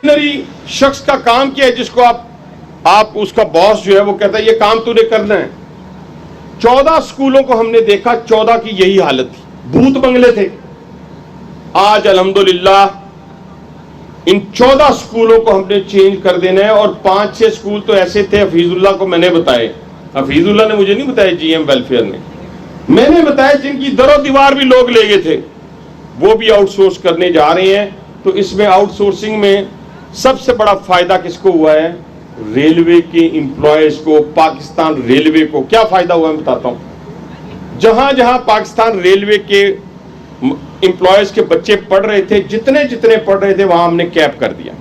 شخص کا کام کیا ہے جس کو آپ اس کا باس جو ہے وہ کہتا ہے یہ کام تو نے کرنا ہے. 14 سکولوں کو ہم نے دیکھا, 14 کی یہی حالت تھی, بھوت بنگلے تھے. آج الحمدللہ ان 14 سکولوں کو ہم نے چینج کر دینا ہے, اور 5-6 سکول تو ایسے تھے, حفیظ اللہ کو میں نے بتائے, حفیظ اللہ نے مجھے نہیں بتایا, جی ایم ویلفیئر نے, میں نے بتایا, جن کی در و دیوار بھی لوگ لے گئے تھے, وہ بھی آؤٹ سورس کرنے جا رہے ہیں. تو اس میں آؤٹ سورسنگ میں سب سے بڑا فائدہ کس کو ہوا ہے؟ ریلوے کے امپلائیز کو, پاکستان ریلوے کو. کیا فائدہ ہوا ہے بتاتا ہوں. جہاں جہاں پاکستان ریلوے کے امپلائیز کے بچے پڑھ رہے تھے, جتنے پڑھ رہے تھے, وہاں ہم نے کیپ کر دیا.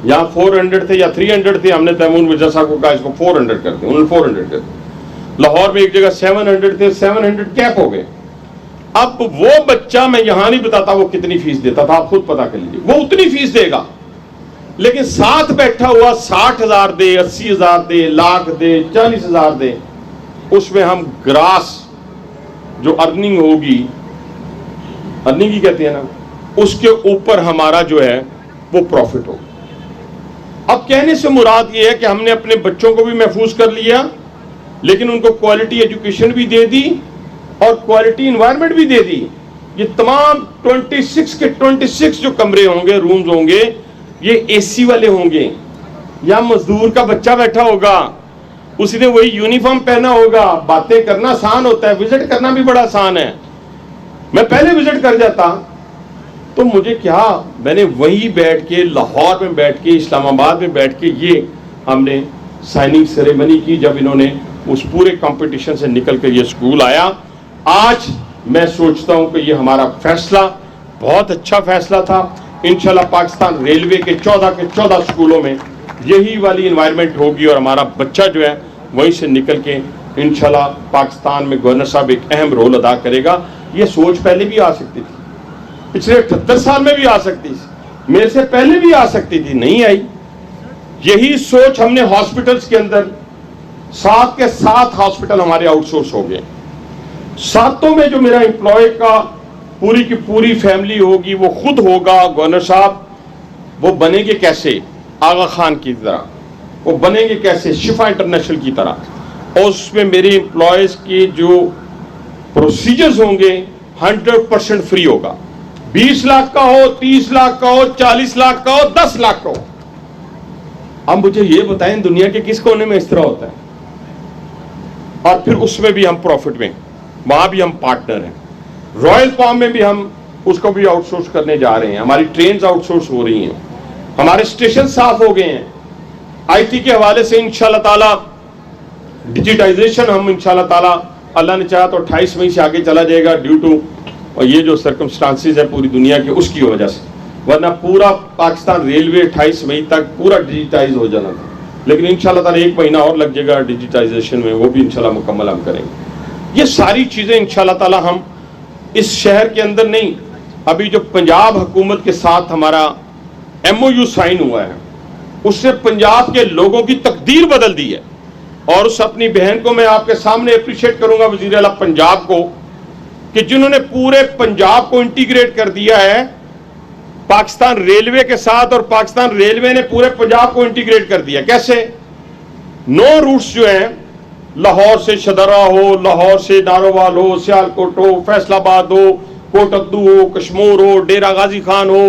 یہاں 400 تھے یا 300 تھے, ہم نے تیمور مرزا صاحب کو کہا اس کو 400 کر دیں, انہوں نے 400 کر دیں. لاہور میں ایک جگہ 700 تھے, 700 کیپ ہو گئے. اب وہ بچہ, میں یہاں نہیں بتاتا وہ کتنی فیس دیتا تھا, آپ خود پتا کر لیجیے, وہ اتنی فیس دے گا, لیکن ساتھ بیٹھا ہوا 60,000 دے, 80,000 دے, لاکھ دے, 40,000 دے, اس میں ہم گراس جو ارننگ ہوگی, ارننگ ہی کہتے ہیں نا, اس کے اوپر ہمارا جو ہے وہ پروفٹ ہوگا. اب کہنے سے مراد یہ ہے کہ ہم نے اپنے بچوں کو بھی محفوظ کر لیا, لیکن ان کو کوالٹی ایجوکیشن بھی دے دی اور کوالٹی انوائرمنٹ بھی دے دی. یہ تمام 26 کے 26 جو کمرے ہوں گے, رومز ہوں گے, یہ اے سی والے ہوں گے. یا مزدور کا بچہ بیٹھا ہوگا, اس نے وہی یونیفارم پہنا ہوگا. باتیں کرنا آسان ہوتا ہے, وزٹ کرنا بھی بڑا آسان ہے. میں پہلے وزٹ کر جاتا تو مجھے کیا, میں نے وہی بیٹھ کے, لاہور میں بیٹھ کے, اسلام آباد میں بیٹھ کے, یہ ہم نے سائننگ سیریمنی کی جب انہوں نے اس پورے کمپٹیشن سے نکل کر یہ سکول آیا. آج میں سوچتا ہوں کہ یہ ہمارا فیصلہ بہت اچھا فیصلہ تھا. انشاءاللہ پاکستان ریلوے کے 14 کے 14 سکولوں میں یہی والی انوائرمنٹ ہوگی, اور ہمارا بچہ جو ہے وہیں سے نکل کے انشاءاللہ پاکستان میں گورنر صاحب ایک اہم رول ادا کرے گا. یہ سوچ پہلے بھی آ سکتی تھی, پچھلے 78 سال میں بھی آ سکتی تھی, میرے سے پہلے بھی آ سکتی تھی, نہیں آئی. یہی سوچ ہم نے ہاسپٹلز کے اندر, 7 کے 7 ہاسپٹل ہمارے آؤٹ سورس ہو گئے. 7 میں جو میرا امپلائی کا پوری کی پوری فیملی ہوگی, وہ خود ہوگا. گورنر صاحب وہ بنیں گے کیسے؟ آغا خان کی طرح. وہ بنیں گے کیسے؟ شفا انٹرنیشنل کی طرح. اور اس میں میری امپلائیز کی جو پروسیجرز ہوں گے 100% فری ہوگا. 20 لاکھ کا ہو, 30 لاکھ کا ہو, 40 لاکھ کا ہو, 10 لاکھ کا ہو. اب مجھے یہ بتائیں دنیا کے کس کونے میں اس طرح ہوتا ہے؟ اور پھر اس میں بھی ہم پروفٹ میں, وہاں بھی ہم پارٹنر ہیں. رائل فارم میں بھی ہم اس کو بھی آؤٹ سورس کرنے جا رہے ہیں. ہماری ٹرینز آؤٹ سورس ہو رہی ہیں, ہمارے اسٹیشن صاف ہو گئے ہیں. آئی ٹی کے حوالے سے انشاءاللہ تعالی ڈیجیٹائزیشن ہم انشاءاللہ تعالی, اللہ نے چاہا تو 28 مئی سے آگے چلا جائے گا, ڈیو ٹو اور یہ جو سرکمسٹانسز ہے پوری دنیا کے, اس کی وجہ سے. ورنہ پورا پاکستان ریلوے 28 مئی تک پورا ڈیجیٹائز ہو جانا تھا, لیکن انشاءاللہ تعالی 1 مہینہ اور لگ جائے گا ڈیجیٹائزیشن میں, وہ بھی انشاءاللہ مکمل ہم کریں گے. یہ ساری چیزیں انشاءاللہ تعالی ہم اس شہر کے اندر نہیں, ابھی جو پنجاب حکومت کے ساتھ ہمارا MOU سائن ہوا ہے, اس سے پنجاب کے لوگوں کی تقدیر بدل دی ہے. اور اس اپنی بہن کو میں آپ کے سامنے اپریشیٹ کروں گا, وزیر اعلیٰ پنجاب کو, کہ جنہوں نے پورے پنجاب کو انٹیگریٹ کر دیا ہے پاکستان ریلوے کے ساتھ, اور پاکستان ریلوے نے پورے پنجاب کو انٹیگریٹ کر دیا. کیسے؟ 9 روٹس جو ہیں, لاہور سے شدرہ ہو, لاہور سے نارووال ہو, سیالکوٹ ہو, فیصل آباد ہو, کوٹ ادو ہو, کشمور ہو, ڈیرہ غازی خان ہو,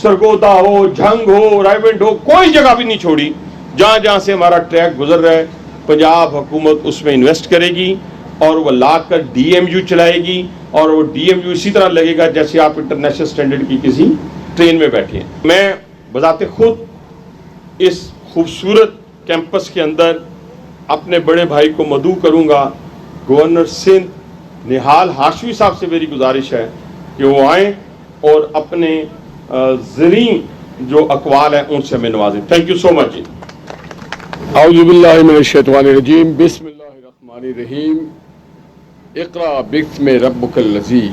سرگودا ہو, جھنگ ہو, رائیونڈ ہو, کوئی جگہ بھی نہیں چھوڑی. جہاں جہاں سے ہمارا ٹریک گزر رہا ہے, پنجاب حکومت اس میں انویسٹ کرے گی, اور وہ لا کر DMU چلائے گی. اور وہ DMU اسی طرح لگے گا جیسے آپ انٹرنیشنل سٹینڈرڈ کی کسی ٹرین میں بیٹھے ہیں. میں بذات خود اس خوبصورت کیمپس کے اندر اپنے بڑے بھائی کو مدعو کروں گا, گورنر سندھ نہال ہاشمی صاحب سے میری گزارش ہے کہ وہ آئیں اور اپنے زرعی جو اقوال ہیں ان سے ہمیں نوازیں. تھینک یو سو مچ. اعوذ باللہ من الشیطان الرجیم, بسم اللہ الرحمن الرحیم. اقرأ باسم ربک الذی